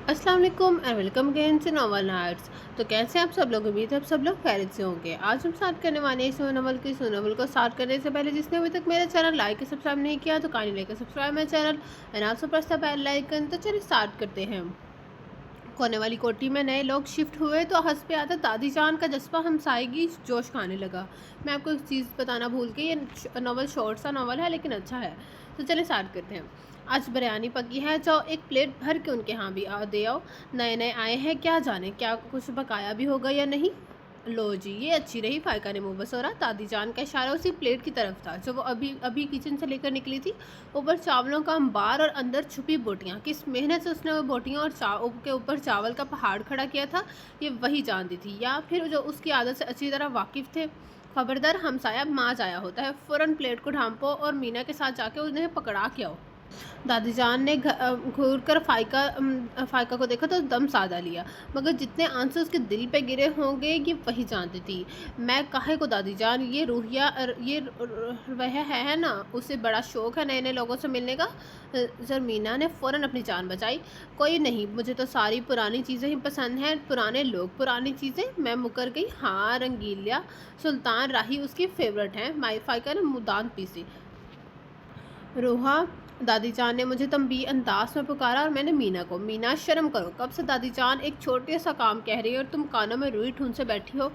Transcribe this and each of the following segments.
अस्सलाम वालेकुम and welcome again to novel arts. तो कैसे आप सब लोग, उम्मीद है आप सब लोग खैरियत से होंगे। आज हम स्टार्ट करने वाले हैं इस नॉवल की। इस नॉवल को स्टार्ट करने से पहले जिसने अभी तक मेरा चैनल लाइक और सब्सक्राइब नहीं किया तो काइंडली लाइक और subscribe my channel and also press the bell icon. तो चलिए स्टार्ट करते हैं। कोने वाली कोठी में नए लोग शिफ्ट हुए तो हंस पे आता दादी जान का जज्बा हमसाएगी जोश खाने लगा। मैं आपको एक चीज़ बताना भूल गई, ये नॉवल शॉर्ट सा नॉवल है लेकिन अच्छा है। तो चलिए स्टार्ट करते हैं। आज बिरयानी पकी है, जाओ एक प्लेट भर के उनके यहाँ भी दे आओ। नए नए आए हैं, क्या जाने क्या कुछ पकाया भी होगा या नहीं। लो जी, ये अच्छी रही। फायका ने मुंह बसोरा। दादी जान का इशारा उसी प्लेट की तरफ था जो वो अभी अभी किचन से लेकर निकली थी। ऊपर चावलों का अंबार और अंदर छुपी बोटियाँ। किस मेहनत से उसने वो बोटियाँ और के ऊपर चावल का पहाड़ खड़ा किया था, ये वही जानती थी या फिर जो उसकी आदत से अच्छी तरह वाकिफ़ थे। खबरदार, हमसाया माज आया होता है, फ़ौरन प्लेट को ढांपो और मीना के साथ जाके उन्हें पकड़ा के आओ। दादी जान ने घूर कर फ़ाइका को देखा तो दम साधा लिया, मगर जितने आंसू उसके दिल पे गिरे होंगे ये वही जानती थी। मैं काहे को दादी जान, ये रूहिया वह है ना, उसे बड़ा शौक है नए नए लोगों से मिलने का। ज़रमीना ने फ़ौरन अपनी जान बचाई। कोई नहीं, मुझे तो सारी पुरानी चीज़ें ही पसंद हैं, पुराने लोग पुरानी चीज़ें। मैं मुकर गई। हाँ, रंगीलिया सुल्तान राही उसकी फेवरेट हैं। माई फ़ाइका ने मुदान पीसी। रोहा, दादी जान ने मुझे तंबी अंदाज में पुकारा और मैंने मीना को। मीना, शर्म करो, कब से दादी जान एक छोटे सा काम कह रही है और तुम कानों में रुई ठूंस से बैठी हो।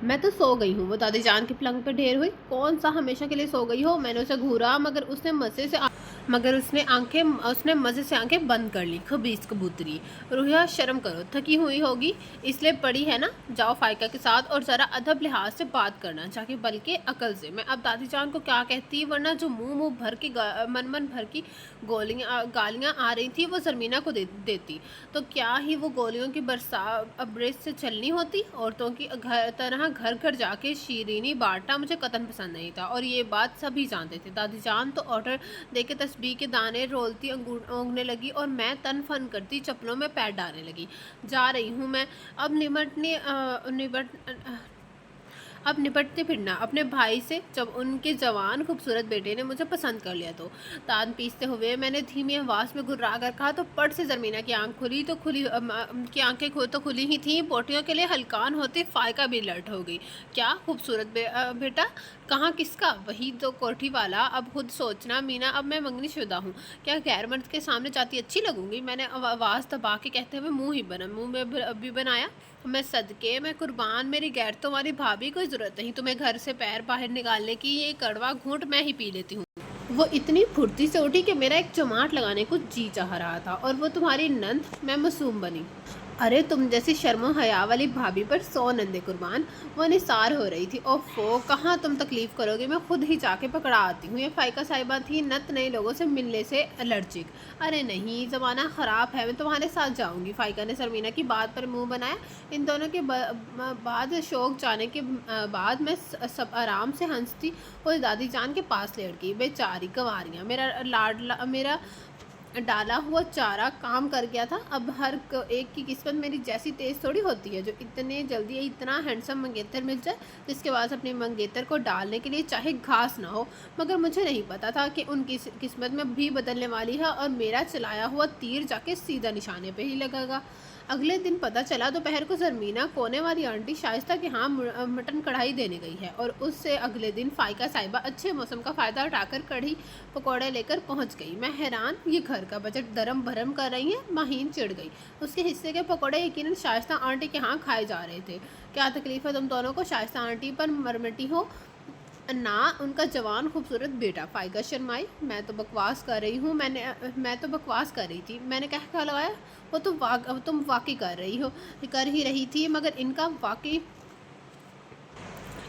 मैं तो सो गई हूँ। वो दादी जान की पलंग पे ढेर हुई। कौन सा हमेशा के लिए सो गई हो? मैंने उसे घूरा, उसने मज़े से आंखें बंद कर ली। खबीस कबूतरी। रूहिया, शर्म करो, थकी हुई होगी इसलिए पड़ी है ना। जाओ फ़ाइका के साथ और ज़रा अदब लिहाज से बात करना, जाके बल्कि अकल से। मैं अब दादी जान को क्या कहती, वरना जो मुंह भर की मन भर की गालियाँ आ रही थी वो ज़रमीना को देती तो क्या ही वो गोलियों की बरसात से चलनी होती। औरतों की तरह घर घर जाके शीरीनी बांटना मुझे कतन पसंद नहीं था और ये बात सभी जानते थे। दादी जान तो ऑर्डर देके तस्बीह के दाने रोलती ओंगने लगी और मैं तन फन करती चप्पलों में पैर डालने लगी। जा रही हूँ मैं अब निपटते फिरना अपने भाई से। जब उनके जवान खूबसूरत बेटे ने मुझे पसंद कर लिया तो तान पीसते हुए मैंने धीमी आवाज़ में घुर्रा कर कहा तो पट से ज़रमीना की आंख खुली तो खुली की आंखें तो खुली ही थीं। पोटियों के लिए हलकान होती फ़ाइका भी अलर्ट हो गई। क्या खूबसूरत बेटा? कहाँ किसका? वही तो कोठी वाला। अब खुद सोचना मीना, अब मैं मंगनी शुदा हूँ, क्या गैर मर्द के सामने जाती अच्छी लगूंगी? मैंने आवाज़ दबा के कहते हुए मुंह में भी बनाया। मैं सदके, मैं कुर्बान, मेरी गैर तुम्हारी भाभी, कोई ज़रूरत नहीं तुम्हें घर से पैर बाहर निकालने की। ये कड़वा घूंट मैं ही पी लेती हूँ। वो इतनी फुर्ती से उठी कि मेरा एक चमाट लगाने को जी चाह रहा था। और वो तुम्हारी नंद? मैं मासूम बनी। अरे तुम जैसी शर्मो हया वाली भाभी पर 100 नंदे कुर्बान। वो निसार हो रही थी। ओफो, कहाँ तुम तकलीफ़ करोगे, मैं खुद ही जाके पकड़ा आती हूँ। ये फ़ाइका साहिबा थी नत नए लोगों से मिलने से एलर्जिक। अरे नहीं, ज़माना ख़राब है, मैं तुम्हारे साथ जाऊँगी। फ़ाइका ने सरमीना की बात पर मुंह बनाया। इन दोनों के बाद शौक जाने के बाद मैं सब आराम से हंसती और दादी जान के पास लेट गई। बेचारी गंवारियाँ, मेरा डाला हुआ चारा काम कर गया था। अब एक की किस्मत मेरी जैसी तेज़ थोड़ी होती है जो इतने जल्दी इतना हैंडसम मंगेतर मिल जाए जिसके पास अपने मंगेतर को डालने के लिए चाहे घास ना हो। मगर मुझे नहीं पता था कि उनकी किस्मत में भी बदलने वाली है और मेरा चलाया हुआ तीर जाके सीधा निशाने पे ही लगेगा। अगले दिन पता चला दोपहर को ज़रमीना कोने वाली आंटी शाइस्ता के यहाँ मटन कढ़ाई देने गई है और उससे अगले दिन फ़ाइका साहिबा अच्छे मौसम का फ़ायदा उठाकर कढ़ी पकौड़े लेकर पहुँच गई। मैं हैरान, ये घर का बजट दरम भरम कर रही है। माहीन चिढ़ गई। उसके हिस्से के पकौड़े यकीनन शाइस्ता आंटी के यहाँ खाए जा रहे थे। क्या तकलीफ़ है तुम दोनों को? शाइस्ता आंटी पर मरमटी हो ना उनका जवान खूबसूरत बेटा। फ़ाइका शर्माई। मैं तो बकवास कर रही थी। मैंने कह लगाया। वो तुम वाकई कर ही रही थी, मगर इनका वाकई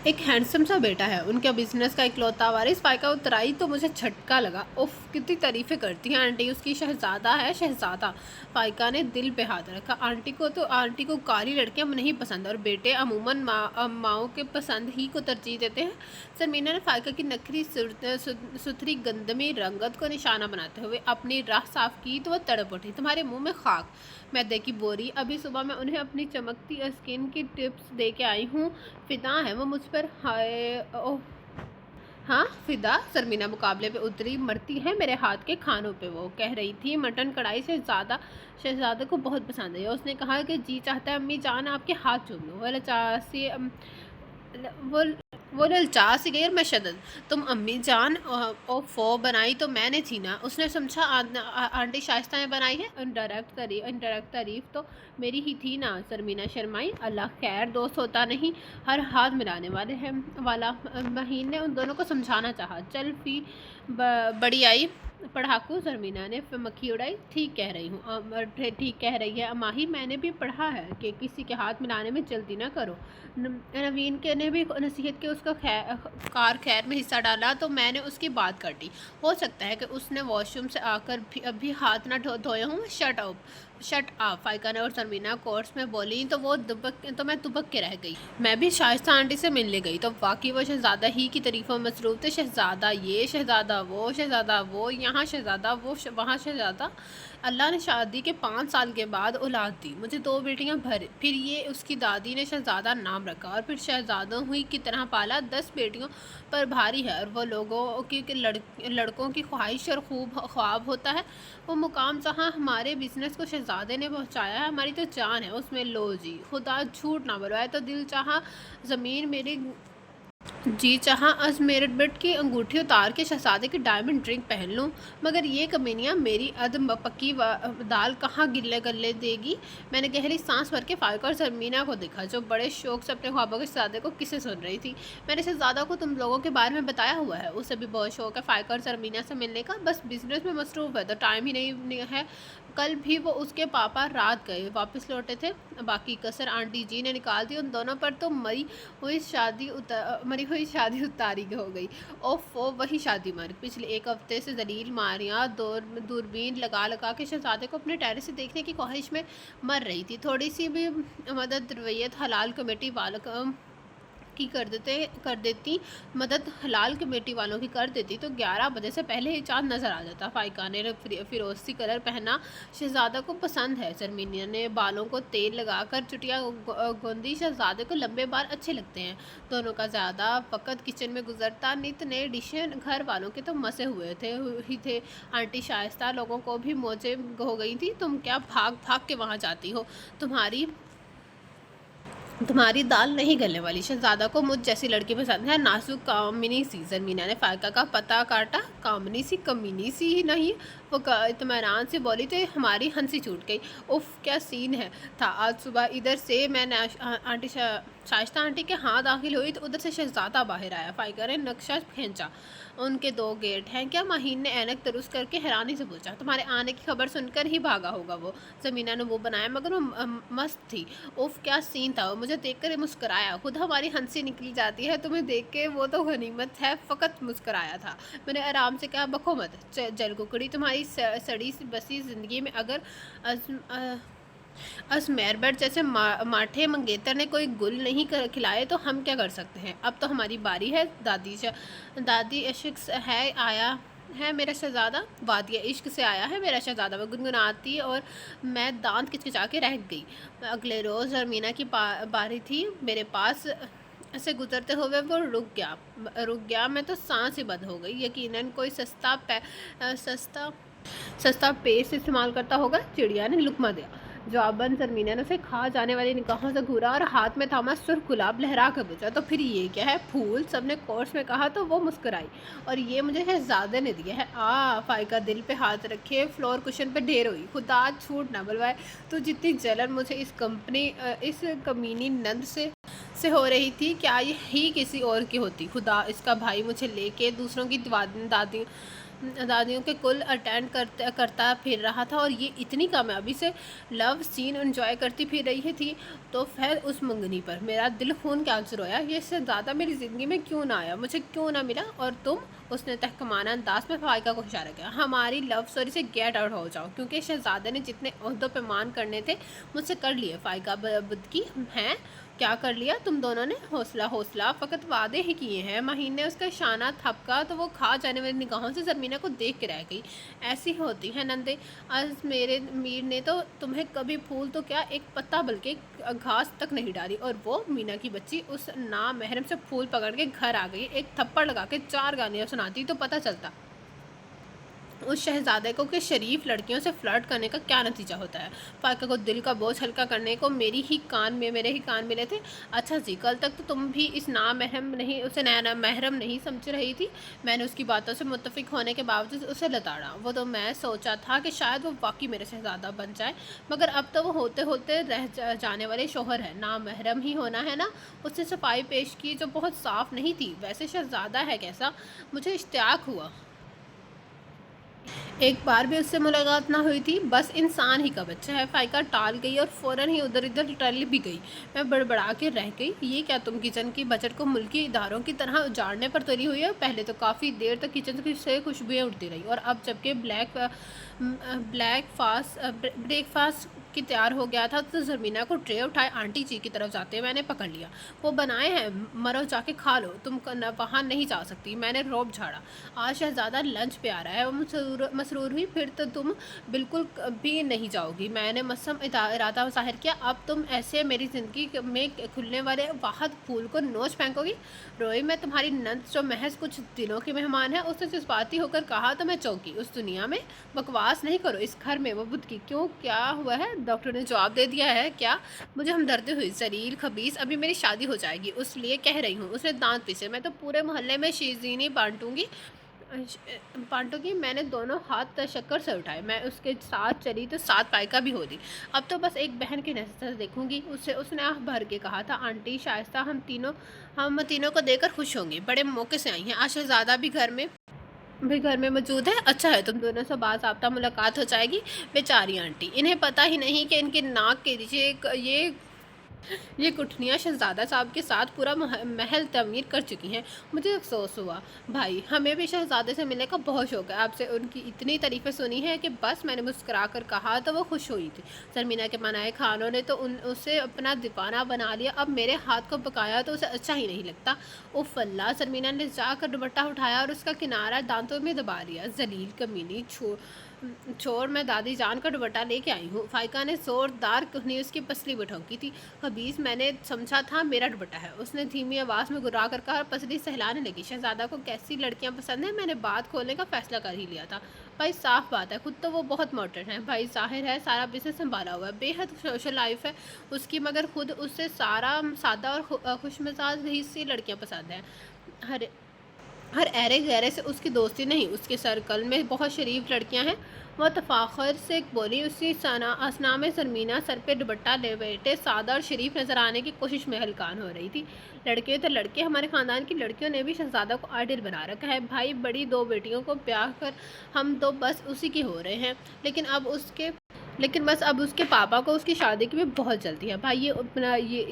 एक हैंडसम सा बेटा है, उनके बिजनेस का इकलौता वारिस। फ़ाइका उतराई तो मुझे झटका लगा। उफ, कितनी तारीफ़ें करती हैं आंटी, उसकी शहज़ादा है शहज़ादा। फ़ाइका ने दिल पे हाथ रखा। आंटी को कारी लड़कियां नहीं पसंद और बेटे अमूमन माओं के पसंद ही को तरजीह देते हैं। सरमीना ने फ़ाइका की नखरी सुथरी गंदमी रंगत को निशाना बनाते हुए अपनी राह साफ़ की तो वह तड़प उठी। तुम्हारे मुँह में खाक, मैदे की बोरी। अभी सुबह मैं उन्हें अपनी चमकती स्किन की टिप्स दे के आई हूँ। फिदा है वो मुझ पर। हाय ओह, हाँ फिदा, शर्मीना मुकाबले पे उतरी, मरती है मेरे हाथ के खानों पे। वो कह रही थी मटन कढ़ाई से ज़्यादा शहजादे को बहुत पसंद है। उसने कहा कि जी चाहता है अम्मी जान आपके हाथ चूम लूँ। वह लचासी वो वो ललचा सी गई और मैं शदद, तुम अम्मी जान ओफो बनाई तो मैंने थी ना। उसने समझा आंटी शाइस्ता ने बनाई है। इनडायरेक्ट तारीफ तो मेरी ही थी ना। शर्मीना शर्माई। अल्लाह खैर, दोस्त होता नहीं हर हाथ मिलाने वाले हैं वाला। महीन ने उन दोनों को समझाना चाहा। चल फी बड़ी आई पढ़ाकू। शर्मीना ने फिर मक्खी उड़ाई। ठीक कह रही हूँ, ठीक कह रही है माही, मैंने भी पढ़ा है कि किसी के हाथ मिलाने में जल्दी ना करो। नवीन के ने भी नसीहत के उसका कार खैर में हिस्सा डाला तो मैंने उसकी बात काटी। हो सकता है कि उसने वॉशरूम से आकर भी अभी हाथ ना धोए हों। शट आप फ़ाइका ने और शर्मीना कोर्स में बोली तो मैं दुबक के रह गई। मैं भी शाइस्ता आंटी से मिलने गई तो वाकई वो शहज़ादा ही की तारीफ़ों में मसरूफ़ थे। शहज़ादा ये, शहज़ादा वो, शहज़ादा वो यहाँ, शहज़ादा वो वहाँ शहज़ादा। अल्लाह ने शादी के 5 साल के बाद औलाद दी मुझे 2 बेटियां भर। फिर ये उसकी दादी ने शहज़ादा नाम रखा और फिर शहज़ादों हुई की तरह पाला। 10 बेटियों पर भारी है और वो लोगों की लड़कों की ख्वाहिश और खूब ख्वाब होता है। वो मुकाम जहाँ हमारे बिजनेस को शहज़ादे ने पहुँचाया है, हमारी तो जान है उसमें। लो जी खुदा झूठ ना बुलवाए तो दिल चाहा ज़मीन मेरी जी चाहा मेरठ बेट की अंगूठी उतार के शहजादे की डायमंड रिंग पहन लूँ, मगर ये कमीनियाँ मेरी अदम पक्की दाल कहाँ गिल्ले गले देगी। मैंने गहरी सांस भर के फ़ाइका और शर्मीना को देखा जो बड़े शौक से अपने ख्वाबों के शहजादे को किसे सुन रही थी। मैंने शहजादा को तुम लोगों के बारे में बताया हुआ है, उसे भी बहुत शौक है फ़ाइका और शर्मीना से मिलने का, बस बिजनेस में मसरूफ़ है तो टाइम ही नहीं है। कल भी वो उसके पापा रात गए वापस लौटे थे, बाकी कसर आंटी जी ने निकाल दी। उन दोनों पर तो मरी हुई शादी उतारी हो गई। ओफो वही शादी मर। पिछले 1 हफ्ते से जलील मारियाँ दूरबीन लगा लगा के शहजादे को अपने टेरेस से देखने की ख्वाहिश में मर रही थी। थोड़ी सी भी मदद रवैयत हलाल कमेटी वालों की कर देती मदद हलाल कमेटी वालों की कर देती तो 11 बजे से पहले ही चांद नज़र आ जाता। फ़ाइका ने फिरोज़ी कलर पहना शहज़ादा को पसंद है। शर्मीना ने बालों को तेल लगाकर चुटिया गोंदी। शहज़ादे को लंबे बाल अच्छे लगते हैं। दोनों का ज़्यादा वक़्त किचन में गुजरता। नित नए डिशें घर वालों के तो मसे हुए थे। आंटी शाइस्ता लोगों को भी मौजे हो गई थी। तुम क्या भाग भाग के वहाँ जाती हो, तुम्हारी दाल नहीं गलने वाली। शहजादा को मुझ जैसी लड़की पसंद है, नाजुक कामिनी सी। ज़मीना ने फ़ाइका का पता काटा। कामिनी सी कमीनी सी ही नहीं, वो इत्मीनान से बोली तो हमारी हंसी छूट गई। उफ़ क्या सीन है था आज सुबह। इधर से मैं आंटी शाइस्ता आंटी के हाथ दाखिल हुई तो उधर से शहजादा बाहर आया। फ़ाइका ने नक्शा खींचा। उनके 2 गेट हैं क्या? माहीन ने ऐनक दुरुस्त करके हैरानी से पूछा। तुम्हारे आने की खबर सुनकर ही भागा होगा वो। ज़मीना ने वो बनाया मगर वो मस्त थी। उफ़ क्या सीन था, वो मुझे देखकर मुस्कुराया। खुद हमारी हंसी निकली जाती है तुम्हें देख के, वो तो गनीमत है फ़कत मुस्कुराया था। मैंने आराम से कहा बको मत जल कुकड़ी, तुम्हारी सड़ी सी बसी ज़िंदगी में अगर मेरबर्ट जैसे माठे मंगेतर ने कोई गुल नहीं खिलाए तो हम क्या कर सकते हैं। अब तो हमारी बारी है। दादी इश्क से है आया है मेरा शहजादा, वादिया इश्क से आया है मेरा शहजादा, वो गुनगुनाती और मैं दांत किचकिचा के रह गई। अगले रोज़ शर्मीना की बारी थी। मेरे पास से गुजरते हुए वो रुक गया। मैं तो सांस ही बंद हो गई। यकीनन कोई सस्ता पेस्ट इस्तेमाल करता होगा। चिड़िया ने लुकमा दिया। जवाबन शर्मीना ने उसे खा जाने वाली निगाहों से घूरा और हाथ में थामा सुर्ख गुलाब लहरा कर पूछा, तो फिर ये क्या है फूल? सबने कोर्स में कहा तो वो मुस्कुराई। और ये मुझे शहजादे ने दिया है। फ़ाइका दिल पे हाथ रखे फ्लोर कुशन पे ढेर हुई। खुदा छूट ना बुलवाए, तो जितनी जलन मुझे इस कमीनी नंद से हो रही थी, क्या ये ही किसी और की होती। खुदा इसका भाई मुझे लेके दूसरों की दादियों के कुल अटेंड करता फिर रहा था और ये इतनी कामयाबी से लव सीन एंजॉय करती फिर रही थी। तो फिर उस मंगनी पर मेरा दिल खून कैंसर रोया। ये शहजादा मेरी ज़िंदगी में क्यों ना आया, मुझे क्यों ना मिला। और तुम, उसने तहकमाना अंदाज में फ़ाइका को इशारा किया, हमारी लव स्टोरी से गेट आउट हो जाओ, क्योंकि शहजादे ने जितने ओहदों पे मान करने थे मुझसे कर लिए। फ़ाइका बुदकी हैं क्या कर लिया तुम दोनों ने? हौसला हौसला, फ़कत वादे ही किए हैं। माहीन ने उसका इशारा थपका तो वो खा जाने वाली निगाहों से ज़रमीना को देख के रह गई। ऐसी होती है नंदे, आज मेरे मीर ने तो तुम्हें कभी फूल तो क्या एक पत्ता बल्कि घास तक नहीं डाली, और वो मीना की बच्ची उस नामहरम से फूल पकड़ के घर आ गई। एक थप्पड़ लगा के 4 गालियाँ सुनाती तो पता चलता उस शहजादे को कि शरीफ लड़कियों से फ्लर्ट करने का क्या नतीजा होता है। फ़ाइका को दिल का बोझ हल्का करने को मेरे ही कान मिले थे। अच्छा जी, कल तक तो तुम भी इस उसे महरम नहीं समझ रही थी। मैंने उसकी बातों से मुत्तफिक होने के बावजूद उसे लताड़ा। वो तो मैं सोचा था कि शायद वो वाकई मेरा शहजादा बन जाए, मगर अब तो वो होते होते जाने वाले शोहर है। नामहरम ही होना है ना। उसने सफाई पेश की जो बहुत साफ नहीं थी। वैसे शहजादा है कैसा? मुझे इश्तियाक हुआ। एक बार भी उससे मुलाकात ना हुई थी। बस इंसान ही का बच्चा है। फ़ाइका टाल गई और फ़ौरन ही उधर इधर टल भी गई। मैं बड़बड़ा के रह गई। ये क्या तुम किचन की बजट को मुल्की इदारों की तरह उजाड़ने पर तुली हुई है? पहले तो काफ़ी देर तक किचन से खुशबुएं उठती रही, और अब जबकि ब्रेकफास्ट की तैयार हो गया था तो ज़रमीना को ट्रे उठाए आंटी जी की तरफ जाते मैंने पकड़ लिया। वो बनाए हैं, मरो जाके खा लो, तुम वहाँ नहीं जा सकती। मैंने रोब झाड़ा। आज शहजादा लंच पे आ रहा है। वो मसरूर हुई। फिर तो तुम बिल्कुल भी नहीं जाओगी। मैंने मसम इरादा ज़ाहिर किया। अब तुम ऐसे मेरी ज़िंदगी में खुलने वाले वाहद फूल को नोच फेंकोगी? रोई, मैं तुम्हारी नंद जो महज कुछ दिनों की मेहमान है। उसने जज्बाती होकर कहा तो मैं चौंकी। उस दुनिया में बकवास नहीं करो, इस घर में वो बुद्ध की क्यों, क्या हुआ है? डॉक्टर ने जवाब दे दिया है क्या? मुझे हमदर्दी हुई। जलील खबीस, अभी मेरी शादी हो जाएगी, उस लिए कह रही हूँ। उसने दांत पीसे। मैं तो पूरे मोहल्ले में शीजीनी बांटूंगी। मैंने दोनों हाथ तशक्कर से उठाए। मैं उसके साथ चली तो साथ फ़ाइका भी होती। अब तो बस एक बहन की नज़र से देखूंगी उसे। उसने आह भर के कहा था। आंटी शाइस्ता, हम तीनों को देखकर खुश होंगे। बड़े मौके से आई हैं। आज शहजादा भी घर में मौजूद है। अच्छा है, तुम दोनों से बाज़ाब्ता मुलाकात हो जाएगी। बेचारी आंटी, इन्हें पता ही नहीं कि इनके नाक के नीचे ये कुठनियाँ शहजादा साहब के साथ पूरा महल तमीर कर चुकी हैं। मुझे अफसोस हुआ। भाई, हमें भी शहजादे से मिलने का बहुत शौक़ है। आपसे उनकी इतनी तारीफ़ें सुनी है कि बस। मैंने मुस्कुरा कर कहा तो वो खुश हुई थी। ज़रमीना के मनाए खानों ने तो उसे अपना दीवाना बना लिया। अब मेरे हाथ को पकाया तो उसे अच्छा ही नहीं लगता। उफ़ अल्लाह! ज़रमीना ने जाकर दुपट्टा उठाया और उसका किनारा दांतों में दबा लिया। ज़लील कमीनी छोड़, मैं दादी जान का दुपट्टा लेके आई हूँ। फ़ाइका ने ज़ोरदार कुहनी उसकी पसली पर ठोंकी थी। खबीस, मैंने समझा था मेरा दुपट्टा है, उसने धीमी आवाज़ में गुर्रा कर कहा और पसली सहलाने लगी। शहजादा को कैसी लड़कियाँ पसंद हैं? मैंने बात खोलने का फ़ैसला कर ही लिया था। भाई, साफ़ बात है, खुद तो वो बहुत मॉडर्न है। भाई, ज़ाहिर है सारा बिज़नेस संभाला हुआ है, बेहद सोशल लाइफ है उसकी, मगर खुद उससे सादा और खुशमिजाज ही सी लड़कियाँ पसंद हैं। हर हर ऐरे गहरे से उसकी दोस्ती नहीं, उसके सर्कल में बहुत शरीफ लड़कियां हैं। वह तफाखर से बोली। उसी असना में ज़रमीना सर पे दुपट्टा लेटे सादा और शरीफ नज़र आने की कोशिश में हलकान हो रही थी। लड़के तो लड़के, हमारे ख़ानदान की लड़कियों ने भी शहजादा को आइडियल बना रखा है। भाई, बड़ी 2 बेटियों को ब्याह कर हम तो बस उसी के हो रहे हैं। लेकिन बस अब उसके पापा को उसकी शादी की भी बहुत जल्दी है। भाई,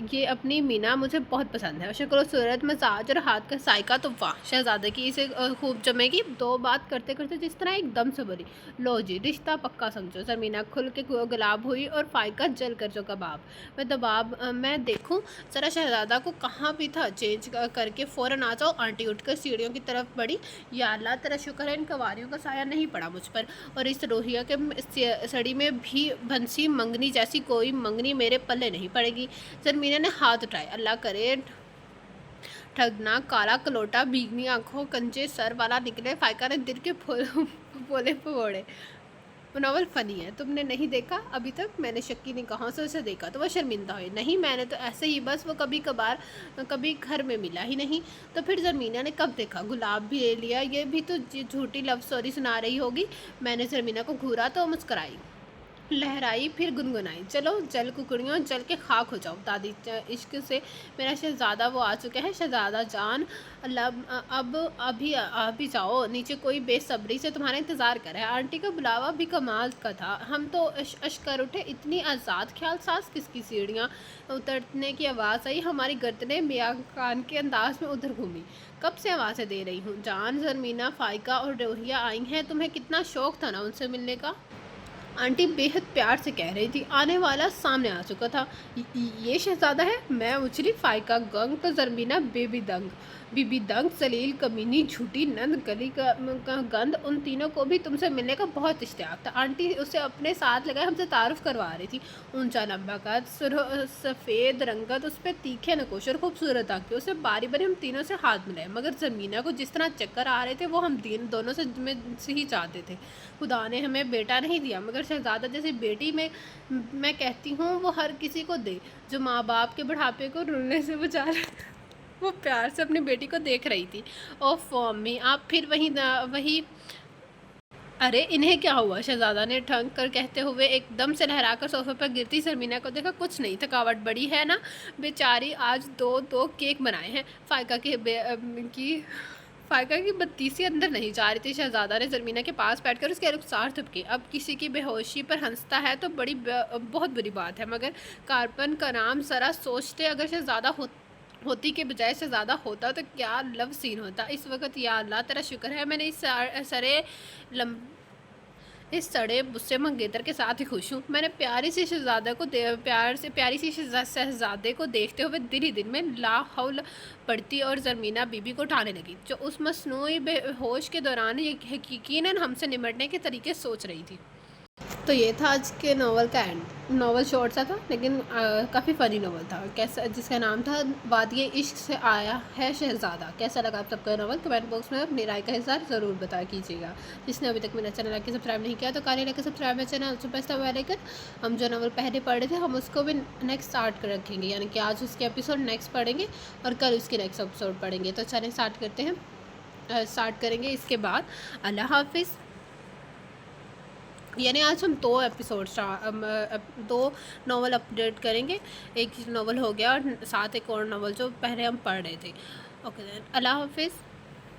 ये अपनी मीना मुझे बहुत पसंद है। शक्ल सूरत, मिजाज और हाथ का साइका तो वाह! शहजादे की इसे खूब जमेगी। 2 बात करते करते जिस तरह एकदम से बोली। लो जी, रिश्ता पक्का समझो। ज़रमीना खुल के गुलाब हुई और फ़ाइका जल कर जो कबाब। मैं देखूँ ज़रा शहजादा को कहाँ भी था। चेंज करके फ़ौरन आ जाओ। आंटी उठकर सीढ़ियों की तरफ बढ़ी। या अल्लाह, तेरा शुक्र है इन कवारियों का साया नहीं पड़ा मुझ पर, और इस रोहिया के सड़ी में भी भंसी मंगनी जैसी कोई मंगनी मेरे पल्ले नहीं पड़ेगी। ज़रमीना ने हाथ उठाए। अल्लाह करे ठगना काला कलोटा भीगनी आंखों कंचे सर वाला निकले। फ़ाइका ने दिल के बोले फोड़े। नॉवल फ़नी है, तुमने नहीं देखा अभी तक? मैंने शक्की निगाहों से उसे देखा तो वह शर्मिंदा हुई। नहीं, मैंने तो ऐसे ही बस, वो कभी कभार कभी घर में मिला ही नहीं। तो फिर ज़रमीना ने कब देखा? गुलाब भी ले लिया, ये भी तो झूठी लव स्टोरी सुना रही होगी। मैंने ज़रमीना को घूरा तो मुस्कराई, लहराई, फिर गुनगुनाई। चलो जल कुकड़ियों, जल के खाक हो जाओ। दादी, इश्क से मेरा शहजादा वो आ चुका है। शहजादा जान, अब अभी जाओ नीचे, कोई बेसब्री से तुम्हारा इंतज़ार कर रहा है। आंटी का बुलावा भी कमाल का था। हम तो अशकर उठे। इतनी आज़ाद ख्याल सास किसकी? सीढ़ियाँ उतरने की आवाज़ आई। हमारी गर्दनें मियाँ खान के अंदाज में उधर घूमी। कब से आवाज़ें दे रही हूँ जान? ज़रमीना, फ़ाइका और रोहिया आई हैं। तुम्हें कितना शौक़ था ना उनसे मिलने का? आंटी बेहद प्यार से कह रही थी। आने वाला सामने आ चुका था। ये शहजादा है? मैं उछली। फाइका गंग तो ज़रमीना बेबी दंग। बीबी दंग, जलील, कमीनी, झूठी, नंद, गली का गंद, उन तीनों को भी तुमसे मिलने का बहुत इश्तियाक था। आंटी उसे अपने साथ लगाए हमसे तारुफ करवा रही थी। ऊंचा लंबा कद, सफ़ेद रंगत, उस पर तीखे नकोश और खूबसूरत आंखें। उसे बारी बारी हम तीनों से हाथ मिलाए, मगर ज़मीना को जिस तरह चक्कर आ रहे थे वो हम दोनों से ही चाहते थे। खुदा ने हमें बेटा नहीं दिया, मगर शहजादा जैसी बेटी मैं कहती हूँ वो हर किसी को दे, जो माँ बाप के बुढ़ापे को रुलने से बचा रहे। वो प्यार से अपनी बेटी को देख रही थी। ओह अम्मी, आप फिर वही। अरे इन्हें क्या हुआ? शहजादा ने ठंग कर कहते हुए एकदम से लहराकर सोफे पर गिरती शर्मीना को देखा। कुछ नहीं, थकावट बड़ी है ना बेचारी, आज दो दो केक बनाए हैं। फायका की बत्तीसी अंदर नहीं जा रही थी। शहजादा ने ज़रमीना के पास बैठकर उसके रुखसार थपके। अब किसी की बेहोशी पर हंसता है तो बहुत बुरी बात है, मगर कारपन का नाम ज़रा सोचते, अगर शहजादा होती के बजाय शहजादा होता तो क्या लव सीन होता इस वक्त। या अल्लाह तेरा शुक्र है मैंने इस सड़े बुस्से मंगेतर के साथ ही खुश हूँ। मैंने प्यारी सी शहजादे को देखते हुए दिल ही दिल में ला हौल पड़ती और ज़रमीना बीबी को उठाने लगी, जो उस मसनूई बेहोश के दौरान यकीनन हमसे निमटने के तरीके सोच रही थी। तो ये था आज के नावल का एंड। नावल शॉर्ट सा था लेकिन काफ़ी फ़नी नावल था, कैसा, जिसका नाम था वादिये इश्क से आया है शहज़ादा। कैसा लगा आप सबका नावल? कमेंट बॉक्स में अपनी राय का हिस्सा ज़रूर बता कीजिएगा। जिसने अभी तक मेरा चैनल लाइक सब्सक्राइब नहीं किया तो काले लाइक सब्सक्राइब मेरा चैनल सुपर बेल आइकन। हम जो नावल पहले पढ़े थे हम उसको भी नेक्स्ट स्टार्ट कर रखेंगे, यानी कि आज उसके एपिसोड नेक्स्ट पढ़ेंगे और कल उसके नेक्स्ट एपिसोड पढ़ेंगे। तो चैनल स्टार्ट करेंगे इसके बाद। अल्लाह हाफिज़। यानी आज हम दो नावल अपडेट करेंगे। एक नावल हो गया और साथ एक और नावल जो पहले हम पढ़ रहे थे। ओके देन, अल्लाह हाफिज़।